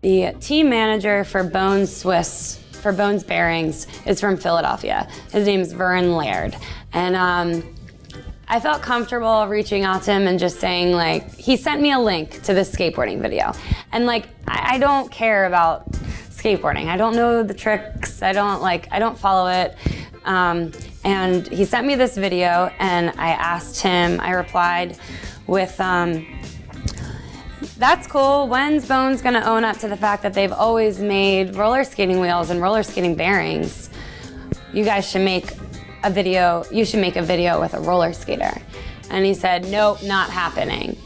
The team manager for Bones Bearings is from Philadelphia. His name's Vern Laird. And I felt comfortable reaching out to him and just saying, like, he sent me a link to this skateboarding video. And like, I don't care about skateboarding. I don't know the tricks. I don't follow it. And he sent me this video and I replied with, that's cool. When's Bones gonna own up to the fact that they've always made roller skating wheels and roller skating bearings? You guys should make a video. You should make a video with a roller skater. And he said, nope, not happening.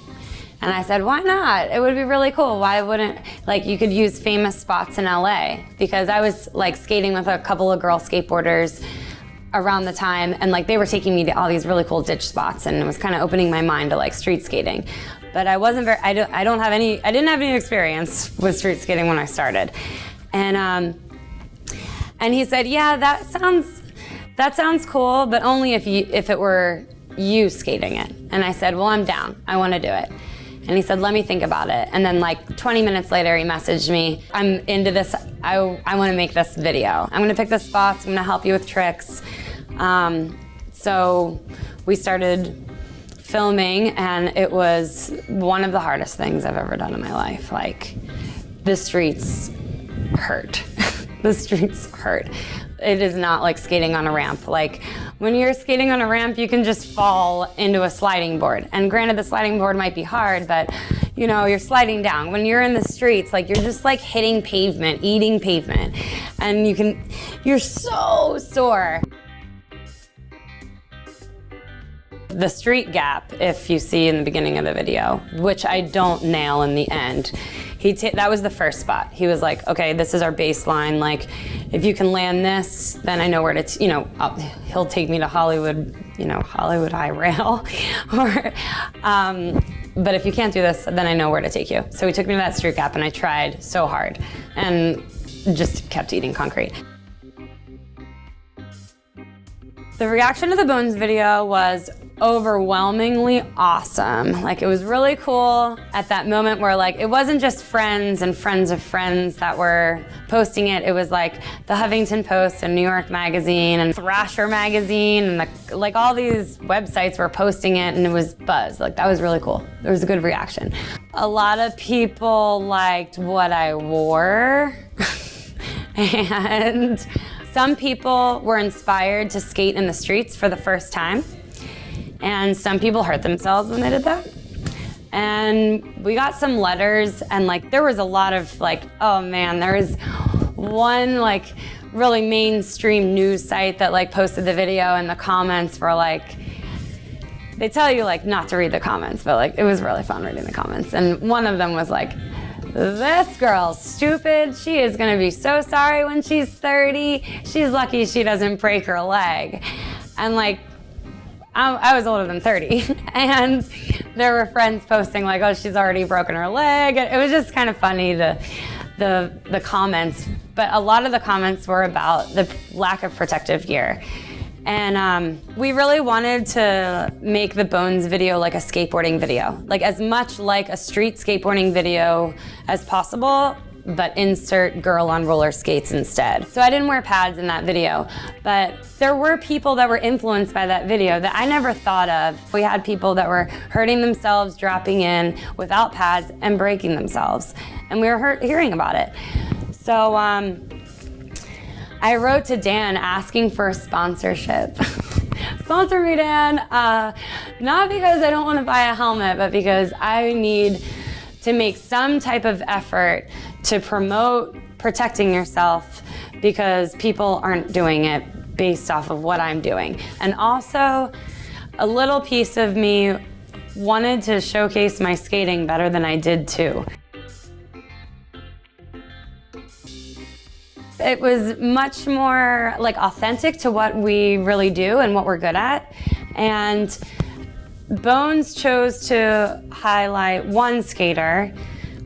And I said, why not? It would be really cool. Why wouldn't, like, you could use famous spots in LA, because I was like skating with a couple of girl skateboarders around the time, and like they were taking me to all these really cool ditch spots, and it was kind of opening my mind to like street skating. But I didn't have any experience with street skating when I started. And he said, yeah, that sounds cool, but only if it were you skating it. And I said, well, I'm down. I want to do it. And he said, let me think about it. And then like 20 minutes later, he messaged me, I'm into this. I want to make this video. I'm going to pick the spots. I'm going to help you with tricks. So we started filming, and it was one of the hardest things I've ever done in my life. Like, the streets hurt. The streets hurt. It is not like skating on a ramp. Like, when you're skating on a ramp, you can just fall into a sliding board. And granted, the sliding board might be hard, but you know, you're sliding down. When you're in the streets, like, you're just like hitting pavement, eating pavement. And you're so sore. The street gap, if you see in the beginning of the video, which I don't nail in the end, that was the first spot. He was like, okay, this is our baseline. Like, if you can land this, then I know where to, he'll take me to Hollywood, Hollywood High Rail. But if you can't do this, then I know where to take you. So he took me to that street gap, and I tried so hard and just kept eating concrete. The reaction to the Bones video was overwhelmingly awesome. Like, it was really cool at that moment where, like, it wasn't just friends and friends of friends that were posting it. It was like the Huffington Post and New York Magazine and Thrasher Magazine and like all these websites were posting it, and it was buzz. Like, that was really cool. There was a good reaction. A lot of people liked what I wore and some people were inspired to skate in the streets for the first time, and some people hurt themselves when they did that. And we got some letters, and like there was a lot of like, oh man, there was one like really mainstream news site that like posted the video, and the comments were like, they tell you like not to read the comments, but like it was really fun reading the comments. And one of them was like, this girl's stupid. She is gonna be so sorry when she's 30. She's lucky she doesn't break her leg. And like, I was older than 30. And there were friends posting like, oh, she's already broken her leg. It was just kind of funny, the comments. But a lot of the comments were about the lack of protective gear. And we really wanted to make the Bones video like a skateboarding video, like as much like a street skateboarding video as possible, but insert girl on roller skates instead. So I didn't wear pads in that video, but there were people that were influenced by that video that I never thought of. We had people that were hurting themselves, dropping in without pads and breaking themselves. And we were hearing about it. So I wrote to Dan asking for a sponsorship. Sponsor me, Dan. Not because I don't want to buy a helmet, but because I need to make some type of effort to promote protecting yourself, because people aren't doing it based off of what I'm doing. And also, a little piece of me wanted to showcase my skating better than I did too. It was much more like authentic to what we really do and what we're good at. And Bones chose to highlight one skater,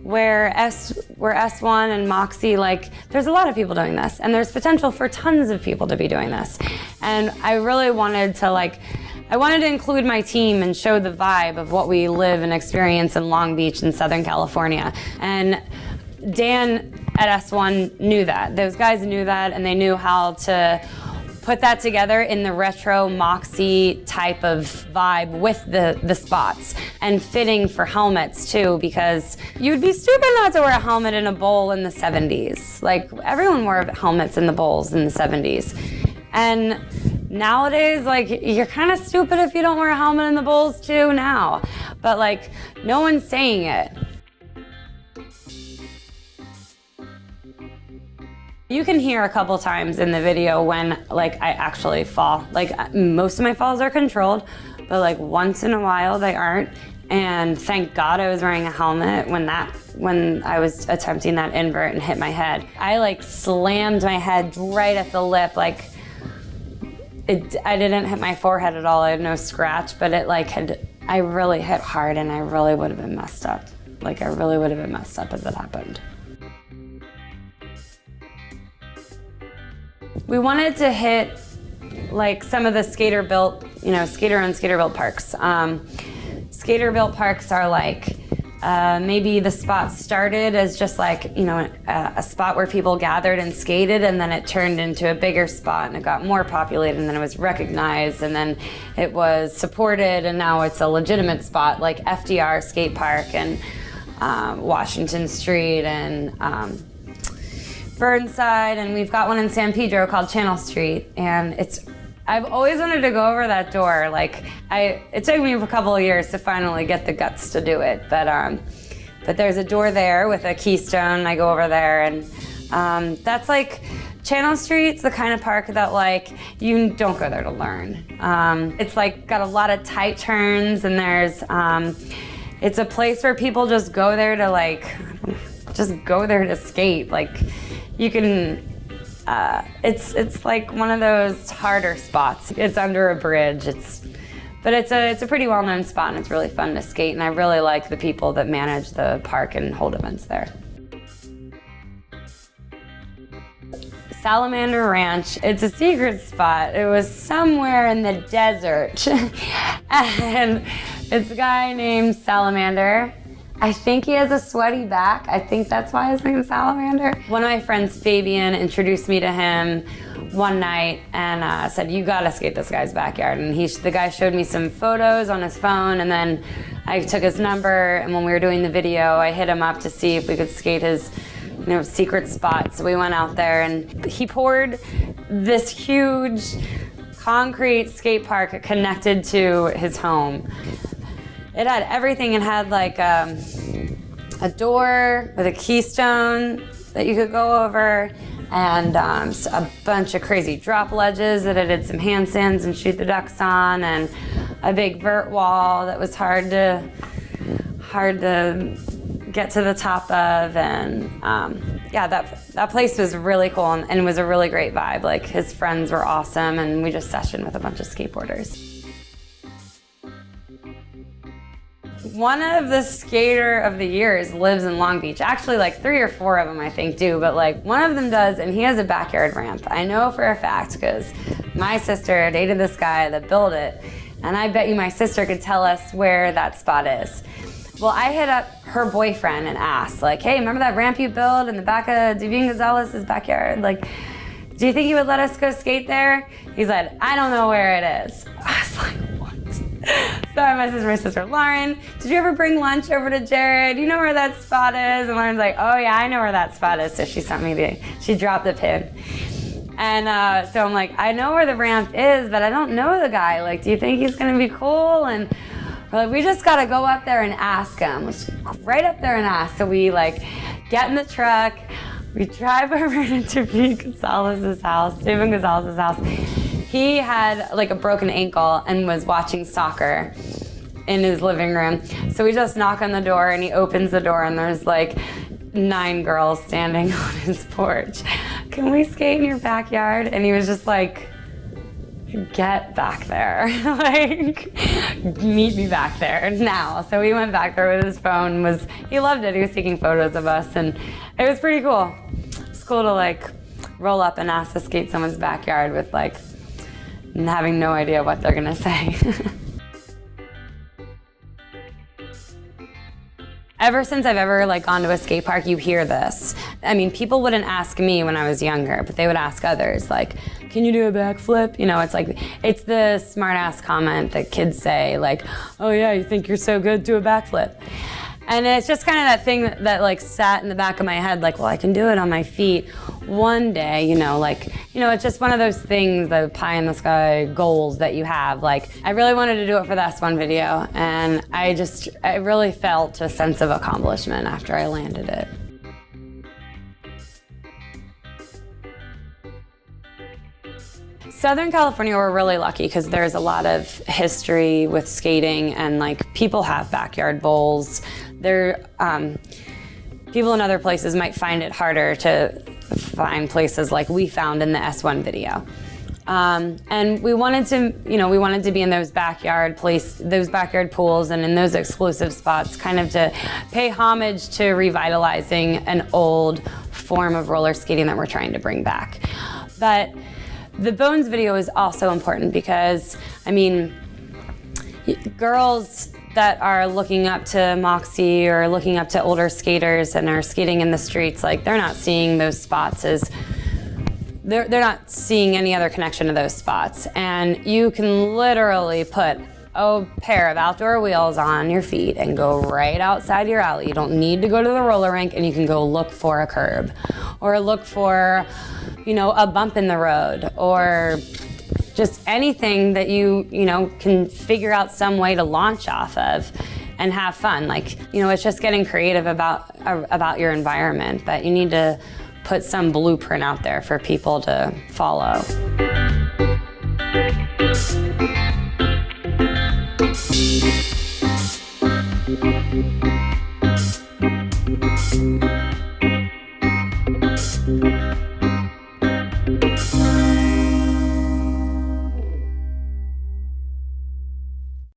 where S1 and Moxi, like, there's a lot of people doing this, and there's potential for tons of people to be doing this. And I really wanted to I wanted to include my team and show the vibe of what we live and experience in Long Beach in Southern California. And Dan at S1 knew that. Those guys knew that, and they knew how to put that together in the retro Moxi type of vibe with the spots, and fitting for helmets too, because you'd be stupid not to wear a helmet in a bowl in the 70s. Like, everyone wore helmets in the bowls in the 70s. And nowadays, like, you're kind of stupid if you don't wear a helmet in the bowls too now. But like, no one's saying it. You can hear a couple times in the video when, like, I actually fall. Like, most of my falls are controlled, but like once in a while they aren't. And thank God I was wearing a helmet when I was attempting that invert and hit my head. I like slammed my head right at the lip. Like, I didn't hit my forehead at all. I had no scratch, but I really hit hard, and I really would have been messed up. Like, I really would have been messed up if it happened. We wanted to hit like some of the skater-built, skater-owned, skater-built parks. Skater-built parks are like, maybe the spot started as just like, a spot where people gathered and skated, and then it turned into a bigger spot, and it got more populated, and then it was recognized, and then it was supported, and now it's a legitimate spot, like FDR Skate Park and Washington Street and Burnside, and we've got one in San Pedro called Channel Street, and I've always wanted to go over that door. Like, it took me a couple of years to finally get the guts to do it, but there's a door there with a keystone. I go over there, and that's like, Channel Street's the kind of park that like, you don't go there to learn. It's like got a lot of tight turns, and it's a place where people just go there to like, just go there to skate. Like, you can, it's like one of those harder spots. It's under a bridge. But it's a pretty well-known spot, and it's really fun to skate, and I really like the people that manage the park and hold events there. Salamander Ranch, it's a secret spot. It was somewhere in the desert. And it's a guy named Salamander. I think he has a sweaty back. I think that's why his name's Salamander. One of my friends, Fabian, introduced me to him one night and said, you gotta skate this guy's backyard. And the guy showed me some photos on his phone, and then I took his number, and when we were doing the video, I hit him up to see if we could skate his secret spot. So we went out there, and he poured this huge concrete skate park connected to his home. It had everything. It had like a door with a keystone that you could go over, and a bunch of crazy drop ledges that I did some handstands and shoot the ducks on, and a big vert wall that was hard to get to the top of, and yeah, that place was really cool, and it was a really great vibe. Like, his friends were awesome, and we just sessioned with a bunch of skateboarders. One of the skater of the years lives in Long Beach. Actually, like 3 or 4 of them, I think, do, but like one of them does, and he has a backyard ramp. I know for a fact because my sister dated this guy that built it, and I bet you my sister could tell us where that spot is. Well, I hit up her boyfriend and asked, like, hey, remember that ramp you built in the back of David Gonzalez's backyard? Like, do you think he would let us go skate there? He said, I don't know where it is. I was like, what? So I messaged my sister, Lauren, did you ever bring lunch over to Jared? Do you know where that spot is? And Lauren's like, oh yeah, I know where that spot is. So she sent me she dropped the pin. And so I'm like, I know where the ramp is, but I don't know the guy. Like, do you think he's gonna be cool? And we're like, we just gotta go up there and ask him. Let's go right up there and ask. So we like get in the truck, we drive over to David Gonzalez's house. He had like a broken ankle and was watching soccer in his living room. So we just knock on the door, and he opens the door, and there's like 9 girls standing on his porch. Can we skate in your backyard? And he was just like, get back there. Like, meet me back there now. So we went back there with his phone. He loved it. He was taking photos of us, and it was pretty cool. It's cool to like roll up and ask to skate someone's backyard with like having no idea what they're gonna say. Ever since I've ever like gone to a skate park, you hear this. I mean, people wouldn't ask me when I was younger, but they would ask others, like, can you do a backflip? You know, it's like, it's the smart ass comment that kids say, like, oh yeah, you think you're so good, do a backflip. And it's just kind of that thing that like sat in the back of my head, like, well, I can do it on my feet one day, you know, like, you know, it's just one of those things, the pie in the sky goals that you have. Like, I really wanted to do it for the S1 video, and I really felt a sense of accomplishment after I landed it. Southern California, we're really lucky because there's a lot of history with skating, and like people have backyard bowls. People in other places might find it harder to find places like we found in the S1 video. And we wanted to be in those backyard pools and in those exclusive spots, kind of to pay homage to revitalizing an old form of roller skating that we're trying to bring back. But the Bones video is also important because, I mean, girls that are looking up to Moxi or looking up to older skaters and are skating in the streets, like, they're not seeing those spots as, they're not seeing any other connection to those spots. And you can literally put a pair of outdoor wheels on your feet and go right outside your alley. You don't need to go to the roller rink, and you can go look for a curb or look for, you know, a bump in the road, or just anything that you can figure out some way to launch off of and have fun. Like, you know, it's just getting creative about your environment, but you need to put some blueprint out there for people to follow.